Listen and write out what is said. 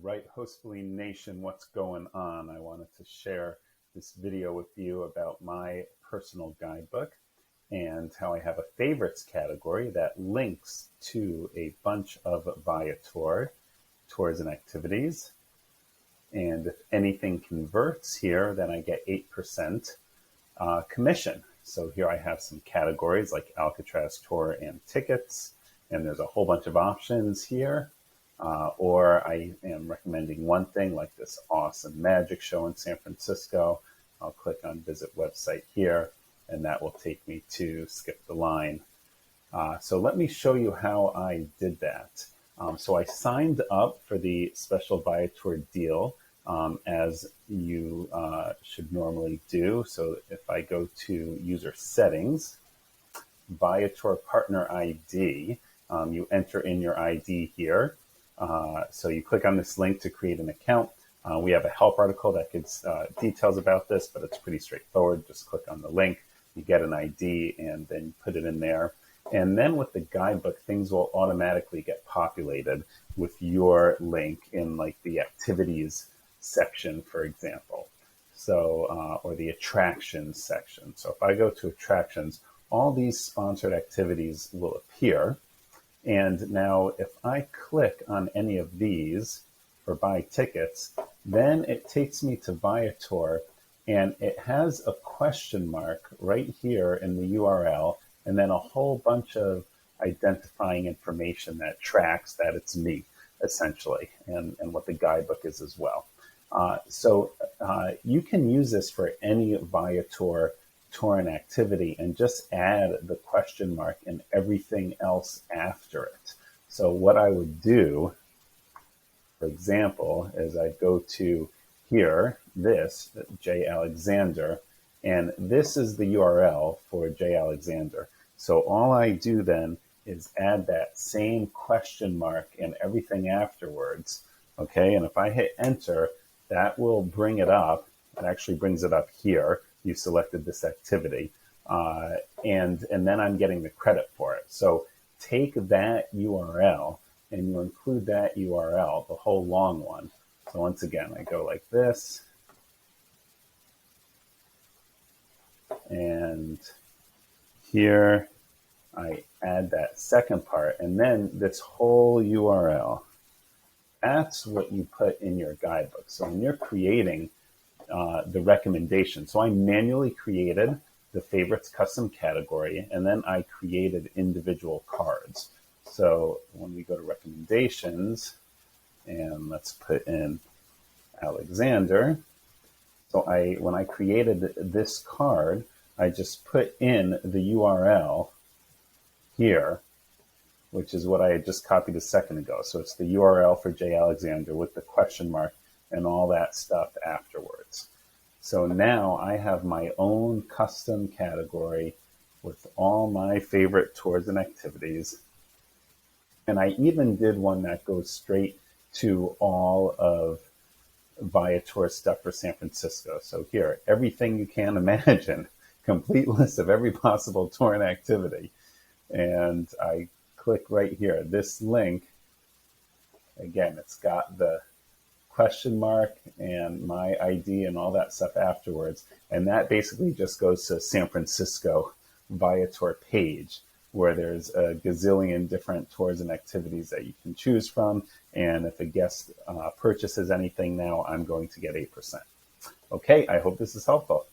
Right, Hostfully Nation, what's going on? I wanted to share this video with you about my personal guidebook and how I have a favorites category that links to a bunch of Viator tours and activities. And if anything converts here, then I get 8% commission. So here I have some categories like Alcatraz tour and tickets, and there's a whole bunch of options here. Or I am recommending one thing like this awesome magic show in San Francisco. I'll click on visit website here, and that will take me to skip the line. So let me show you how I did that. So I signed up for the special Viator deal as you should normally do. So if I go to user settings, Viator partner ID, you enter in your ID here. So you click on this link to create an account. We have a help article that gives details about this, but it's pretty straightforward. Just click on the link, you get an ID, and then you put it in there. And then with the guidebook, things will automatically get populated with your link in like the activities section, for example. So, or the attractions section. So if I go to attractions, all these sponsored activities will appear. And now if I click on any of these for buy tickets, then it takes me to Viator, and it has a question mark right here in the URL, and then a whole bunch of identifying information that tracks that it's me, essentially, and what the guidebook is as well. So you can use this for any Viator tour and activity and just add the question mark and everything else after it. So what I would do, for example, is I go to here, this, J. Alexander, and this is the URL for J. Alexander. So all I do then is add that same question mark and everything afterwards, okay? And if I hit enter, that will bring it up. It actually brings it up here. You selected this activity, and then I'm getting the credit for it. So take that URL and you include that URL, the whole long one. So once again, I go like this, and here I add that second part, and then this whole URL. That's what you put in your guidebook. So when you're creating the recommendation. So I manually created the favorites custom category, and then I created individual cards. So when we go to recommendations, and let's put in Alexander. So when I created this card, I just put in the URL here, which is what I had just copied a second ago. So it's the URL for J. Alexander with the question mark and all that stuff afterwards. So now I have my own custom category with all my favorite tours and activities. And I even did one that goes straight to all of Viator stuff for San Francisco. So here, everything you can imagine, complete list of every possible tour and activity. And I click right here, this link, again, it's got the question mark and my ID and all that stuff afterwards. And that basically just goes to San Francisco Viator page where there's a gazillion different tours and activities that you can choose from. And if a guest purchases anything now, I'm going to get 8%. Okay, I hope this is helpful.